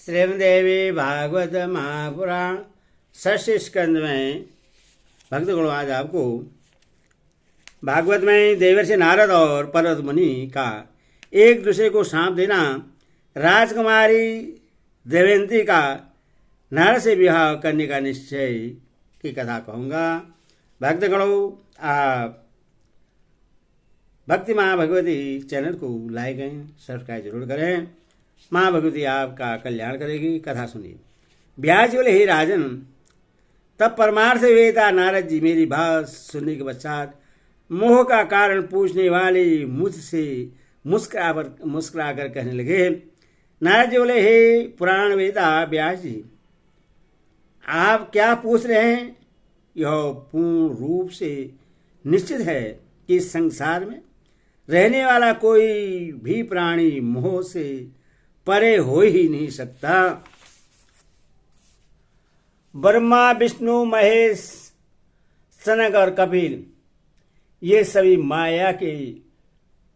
श्रीमद्देवी भागवत महापुराण षष्ठ स्कंद में भक्तगण आज आपको भागवत में देवर्षि नारद और पर्वत मुनि का एक दूसरे को श्राप देना, राजकुमारी देवयंती का नारद से विवाह करने का निश्चय की कथा कहूँगा। भक्तगणों, आप भक्ति माँ भगवती चैनल को लाइक एंड सब्सक्राइब जरूर करें। माँ भगवती आपका कल्याण करेगी। कथा सुनिए। ब्याज बोले, हे राजन, तब परमार्थ वेता नारद जी मेरी बात सुनने के पश्चात मोह का कारण पूछने वाले मुझसे मुस्कुरा कर कहने लगे। नारद जी बोले, हे पुराण वेता ब्यास जी, आप क्या पूछ रहे हैं? यह पूर्ण रूप से निश्चित है कि संसार में रहने वाला कोई भी प्राणी मोह से परे हो ही नहीं सकता। ब्रह्मा, विष्णु, महेश, सनग और कपिल ये सभी माया के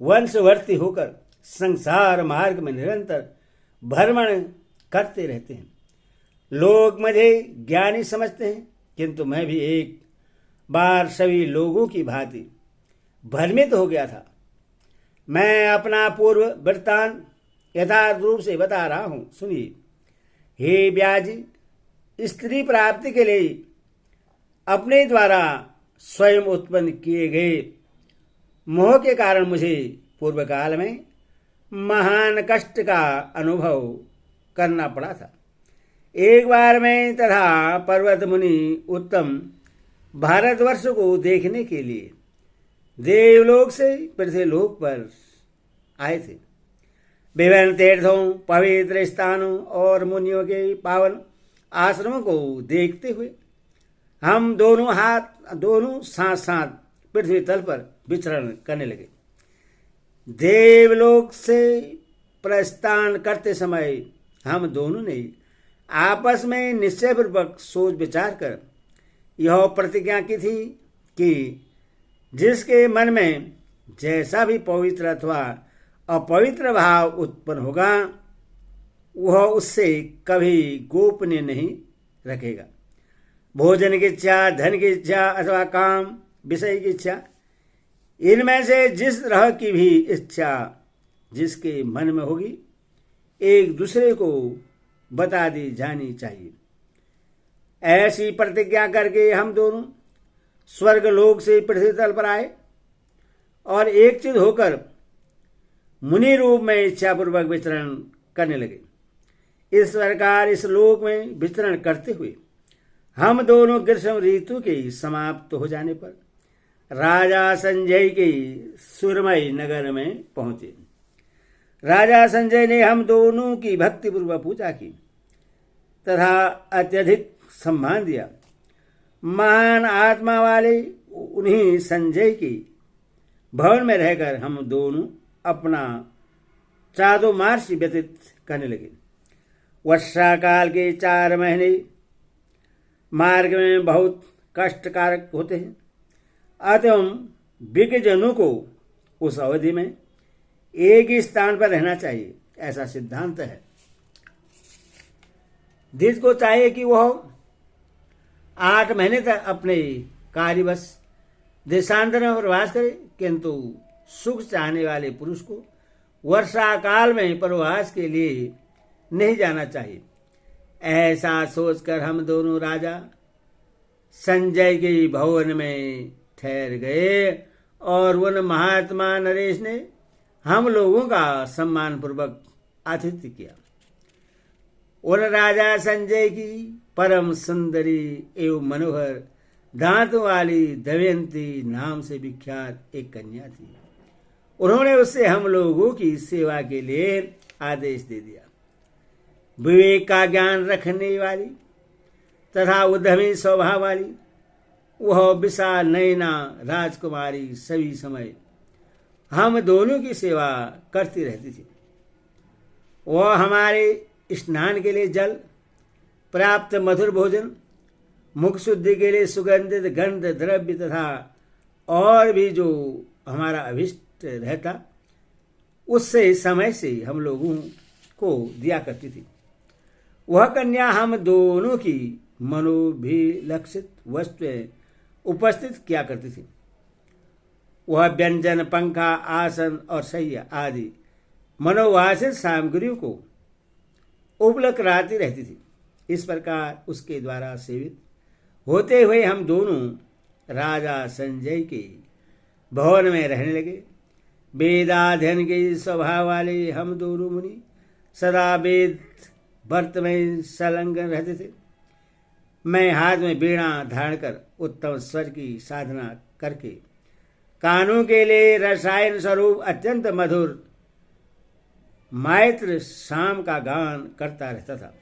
वंशवर्ती होकर संसार मार्ग में निरंतर भ्रमण करते रहते हैं। लोग मुझे ज्ञानी समझते हैं, किंतु मैं भी एक बार सभी लोगों की भांति भ्रमित हो गया था। मैं अपना पूर्व वृत्तांत यथार्थ रूप से बता रहा हूं, सुनिए। हे व्यास, स्त्री प्राप्ति के लिए अपने द्वारा स्वयं उत्पन्न किए गए मोह के कारण मुझे पूर्व काल में महान कष्ट का अनुभव करना पड़ा था। एक बार मैं तथा पर्वत मुनि उत्तम भारतवर्ष को देखने के लिए देवलोक से पृथ्वीलोक पर आए थे। विभिन्न तीर्थों, पवित्र स्थानों और मुनियों के पावन आश्रमों को देखते हुए हम दोनों साथ साथ पृथ्वी तल पर विचरण करने लगे। देवलोक से प्रस्थान करते समय हम दोनों ने आपस में निश्चयपूर्वक सोच विचार कर यह प्रतिज्ञा की थी कि जिसके मन में जैसा भी पवित्र अथवा अपवित्र भाव उत्पन्न होगा, वह उससे कभी गोपनीय नहीं रखेगा। भोजन की इच्छा, धन की इच्छा अथवा काम विषय की इच्छा, इनमें से जिस तरह की भी इच्छा जिसके मन में होगी, एक दूसरे को बता दी जानी चाहिए। ऐसी प्रतिज्ञा करके हम दोनों स्वर्ग लोक से पृथ्वी तल पर आए और एक चित होकर मुनि रूप में इच्छापूर्वक विचरण करने लगे। इस प्रकार इस लोक में विचरण करते हुए हम दोनों ग्रीष्म ऋतु के समाप्त हो जाने पर राजा संजय के सुरमई नगर में पहुंचे। राजा संजय ने हम दोनों की भक्तिपूर्वक पूजा की तथा अत्यधिक सम्मान दिया। महान आत्मा वाले उन्हीं संजय की भवन में रहकर हम दोनों अपना चातुर्मास्य व्यतीत करने लगे। वर्षा काल के 4 महीने मार्ग में बहुत कष्टकारक होते हैं, अतः विज्ञजनों को उस अवधि में एक ही स्थान पर रहना चाहिए, ऐसा सिद्धांत है। जिसको चाहिए कि वह 8 महीने तक अपने कार्यवश देशांतर में प्रवास करे, किंतु सुख चाहने वाले पुरुष को वर्षा काल में प्रवास के लिए नहीं जाना चाहिए। ऐसा सोचकर हम दोनों राजा संजय के भवन में ठहर गए और उन महात्मा नरेश ने हम लोगों का सम्मान पूर्वक आतिथ्य किया। उन राजा संजय की परम सुंदरी एवं मनोहर दांत वाली दमयंती नाम से विख्यात एक कन्या थी। उन्होंने उससे हम लोगों की सेवा के लिए आदेश दे दिया। विवेक का ज्ञान रखने वाली तथा उद्यमी स्वभाव वाली वह विशाल नयना राजकुमारी सभी समय हम दोनों की सेवा करती रहती थी। वह हमारे स्नान के लिए जल, प्राप्त मधुर भोजन, मुख शुद्धि के लिए सुगंधित गंध द्रव्य तथा और भी जो हमारा अभिष्ट रहता, उससे समय से हम लोगों को दिया करती थी। वह कन्या हम दोनों की मनोभिलक्षित वस्तुएं उपस्थित किया करती थी। वह व्यंजन, पंखा, आसन और सैया आदि मनोवांछित सामग्रियों को उपलब्ध कराती रहती थी। इस प्रकार उसके द्वारा सेवित होते हुए हम दोनों राजा संजय के भवन में रहने लगे। वेदाध्ययन के स्वभाव वाले हम दोनों मुनि सदा वेद व्रत में संलग्न रहते थे। मैं हाथ में वीणा धारण कर उत्तम स्वर की साधना करके कानों के लिए रसायन स्वरूप अत्यंत मधुर माइत्र शाम का गान करता रहता था।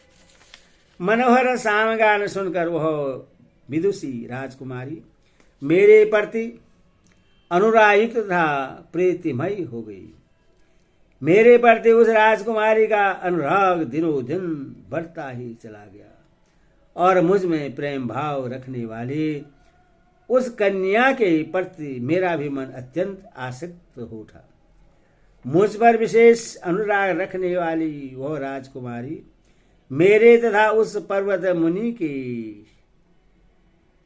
मनोहर शाम गान सुनकर वह विदुषी राजकुमारी मेरे प्रति अनुरागित तथा प्रीतिमयी हो गई। मेरे प्रति उस राजकुमारी का अनुराग दिनों दिन बढ़ता ही चला गया और मुझ में प्रेम भाव रखने वाली उस कन्या के प्रति मेरा भी मन अत्यंत आसक्त हो उठा। मुझ पर विशेष अनुराग रखने वाली वह राजकुमारी मेरे तथा उस पर्वत मुनि के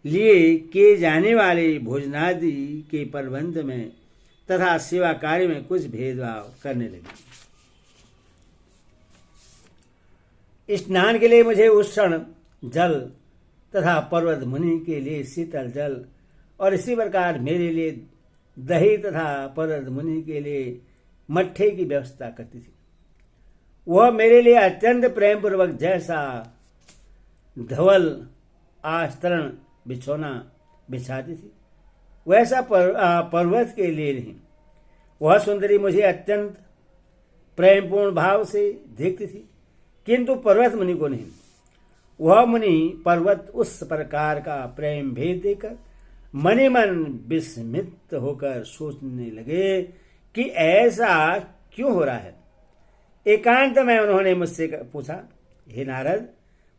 लिए किए जाने वाले भोजनादि के प्रबंध में तथा सेवा कार्य में कुछ भेदभाव करने लगी। स्नान के लिए मुझे उष्ण जल तथा पर्वत मुनि के लिए शीतल जल और इसी प्रकार मेरे लिए दही तथा पर्वत मुनि के लिए मट्ठे की व्यवस्था करती थी। वह मेरे लिए अत्यंत प्रेम पूर्वक जैसा धवल आस्तरण बिछौना बिछाती थी वैसा पर्वत के लिए नहीं। वह सुंदरी मुझे अत्यंत प्रेमपूर्ण भाव से देखती थी, किंतु पर्वत मुनि को नहीं। वह मुनि पर्वत उस प्रकार का प्रेम भेद देकर मने मन विस्मित होकर सोचने लगे कि ऐसा क्यों हो रहा है। एकांत में उन्होंने मुझसे पूछा, हे नारद,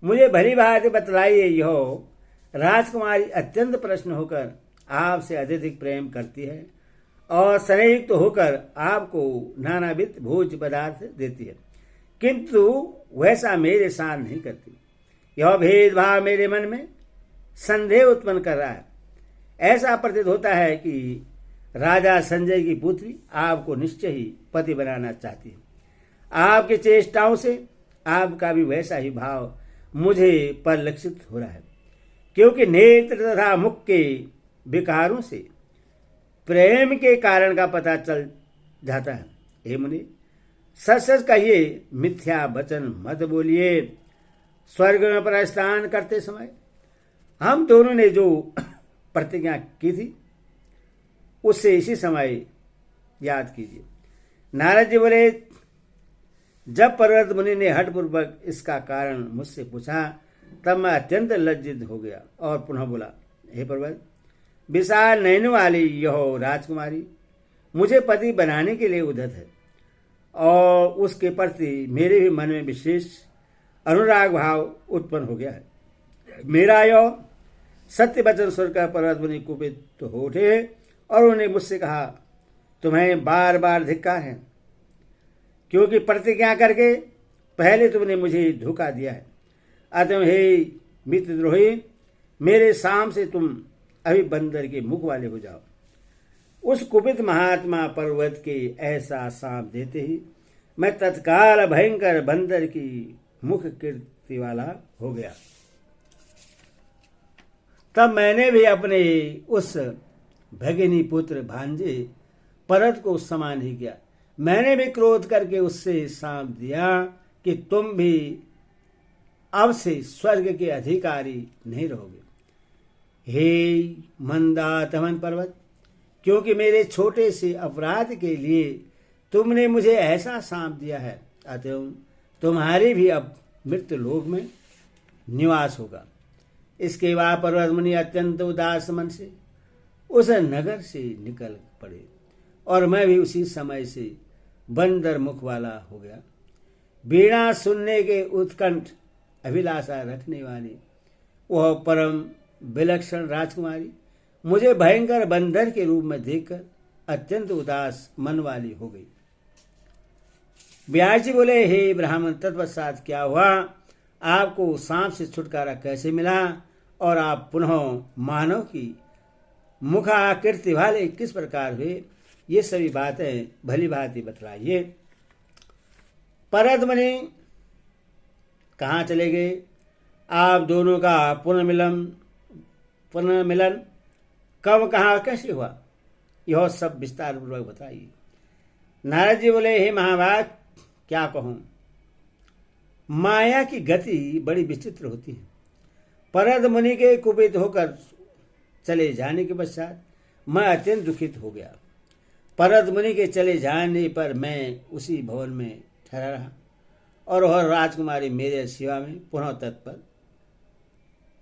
मुझे भली भांति बतलाइए, यह राजकुमारी अत्यंत प्रसन्न होकर आपसे अत्यधिक प्रेम करती है और स्नेहयुक्त तो होकर आपको नानाविध भोज पदार्थ देती है, किंतु वैसा मेरे साथ नहीं करती। यह भेदभाव मेरे मन में संदेह उत्पन्न कर रहा है। ऐसा प्रतीत होता है कि राजा संजय की पुत्री आपको निश्चय ही पति बनाना चाहती है। आपकी चेष्टाओं से आपका भी वैसा ही भाव मुझे परिलक्षित हो रहा है, क्योंकि नेत्र तथा मुख के विकारों से प्रेम के कारण का पता चल जाता है। हे मुनि, सच सच कहिए, मिथ्या वचन मत बोलिए। स्वर्ग में प्रस्थान करते समय हम दोनों ने जो प्रतिज्ञा की थी उससे इसी समय याद कीजिए। नारद जी बोले, जब पर्वत मुनि ने हठपूर्वक इसका कारण मुझसे पूछा तब मैं अत्यंत लज्जित हो गया और पुनः बोला, हे पर्वत, विशाल नयन वाली यह राजकुमारी मुझे पति बनाने के लिए उद्यत है और उसके प्रति मेरे भी मन में विशेष अनुराग भाव उत्पन्न हो गया है। मेरा यह सत्य वचन सुनकर पर्वत मुनि कुपित तो हो उठे और उन्होंने मुझसे कहा, तुम्हें बार बार धिक्कार है, क्योंकि प्रतिज्ञा करके पहले तुमने मुझे धोखा दिया है। अतः हे मित्रद्रोही, मेरे साम से तुम अभी बंदर के मुख वाले हो जाओ। उस कुपित महात्मा पर्वत के ऐसा साप देते ही मैं तत्काल भयंकर बंदर की मुख कीर्ति वाला हो गया। तब मैंने भी अपने उस भगिनी पुत्र भांजे पर्वत को समान ही किया। मैंने भी क्रोध करके उससे साप दिया कि तुम भी अब से स्वर्ग के अधिकारी नहीं रहोगे। हे मंदातमन पर्वत, क्योंकि मेरे छोटे से अपराध के लिए तुमने मुझे ऐसा सांप दिया है, अतः तुम्हारी भी अब मृत्यु लोक में निवास होगा। इसके बाद पर्वत मुनि अत्यंत उदास मन से उस नगर से निकल पड़े और मैं भी उसी समय से बंदर मुख वाला हो गया। वीणा सुनने के उत्कंठ अभिलाषा रखने वाली वह परम विलक्षण राजकुमारी मुझे भयंकर बंदर के रूप में देखकर अत्यंत उदास मन वाली हो गई। व्यास जी बोले, हे ब्राह्मण, तत्पश्चात क्या हुआ? आपको सांप से छुटकारा कैसे मिला और आप पुनः मानव की मुखाकृति वाले किस प्रकार हुए, ये सभी बातें भली भांति बतलाइए। परत मुनि कहाँ चले गए, आप दोनों का पुनर्मिलन कब कहाँ कैसे हुआ, यह सब विस्तार पूर्वक बताइए। नारद जी बोले, हे महाभाग, क्या कहूं, माया की गति बड़ी विचित्र होती है। परत मुनि के कुपित होकर चले जाने के पश्चात मैं अत्यंत दुखित हो गया। परत मुनि के चले जाने पर मैं उसी भवन में ठहरा रहा और वह राजकुमारी मेरे सेवा में पुनः तत्पर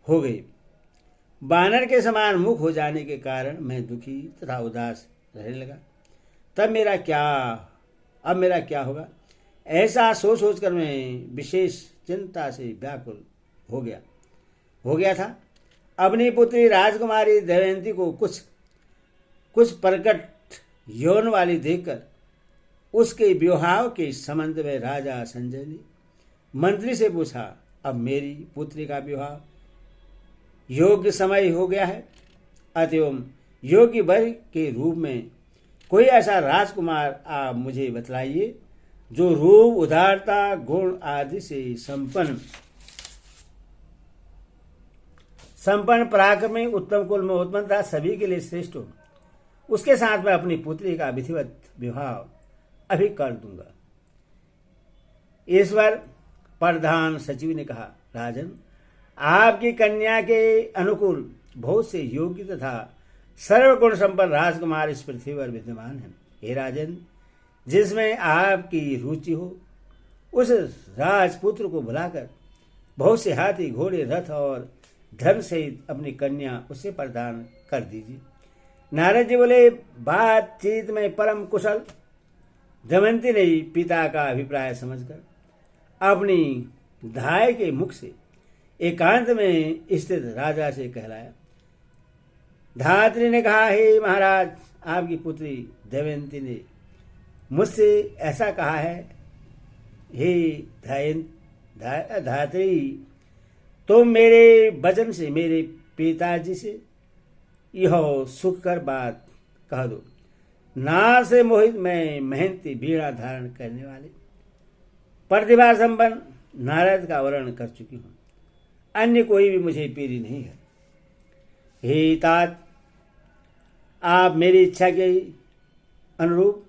हो गई। बानर के समान मुख हो जाने के कारण मैं दुखी तथा उदास रहने लगा। अब मेरा क्या होगा, ऐसा सोच सोचकर मैं विशेष चिंता से व्याकुल हो गया था। अपनी पुत्री राजकुमारी दमयंती को कुछ प्रकट यौन वाली देखकर उसके विवाह के संबंध में राजा संजय ने मंत्री से पूछा, अब मेरी पुत्री का विवाह योग्य समय हो गया है, अतएव योग्य वर के रूप में कोई ऐसा राजकुमार आप मुझे बतलाइए जो रूप, उदारता, गुण आदि से संपन्न पराक्रमी, उत्तम कुल में उत्पन्न था, सभी के लिए श्रेष्ठ हो। उसके साथ मैं अपनी पुत्री का विधिवत विवाह अभी कर दूंगा। ईश्वर प्रधान सचिव ने कहा, राजन, आपकी कन्या के अनुकूल बहुत से योग्य तथा सर्वगुण संपन्न राजकुमार इस पृथ्वी पर विद्यमान है। हे राजन, जिसमें आपकी रुचि हो उस राजपुत्र को बुलाकर बहुत से हाथी, घोड़े, रथ और धन सहित अपनी कन्या उसे प्रदान कर दीजिए। नारद जी बोले, बातचीत में परम कुशल दमयंती ने पिता का अभिप्राय समझकर अपनी धाय के मुख से एकांत में स्थित राजा से कहलाया। धात्री ने कहा, हे महाराज, आपकी पुत्री दमयंती ने मुझसे ऐसा कहा है। हे धात्री, तुम मेरे वचन से मेरे पिताजी से यह सुखकर बात कह दो। नार से मोहित मैं मेहनती बीड़ा धारण करने वाले प्रतिभा संपन्न नारद का वर्ण कर चुकी हूँ, अन्य कोई भी मुझे पीरी नहीं है। हे तात, आप मेरी इच्छा के अनुरूप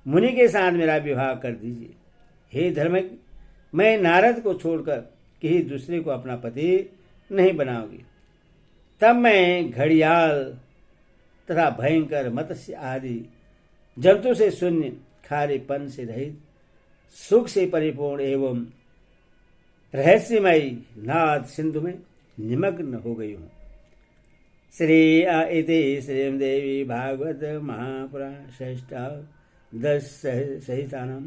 मुनि के साथ मेरा विवाह कर दीजिए। हे धर्मज्ञ, मैं नारद को छोड़कर किसी दूसरे को अपना पति नहीं बनाऊंगी। तब मैं घड़ियाल तथा भयंकर मत्स्य आदि जंतु से शून्य, खारेपन से रहित, सुख से परिपूर्ण एवं रहस्यमयी नाद सिंधु में निमग्न हो गई हूँ। श्री इति श्रीमदेवी भागवत महापुराण षष्ठा 10 सहितानां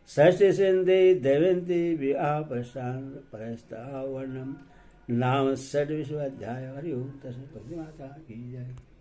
षष्ठी सिंधे दमयंती विवाह प्रस्ताव वर्णम नाम 6वां अध्याय। हरि ओम। तस्मै भगवती माता की जय।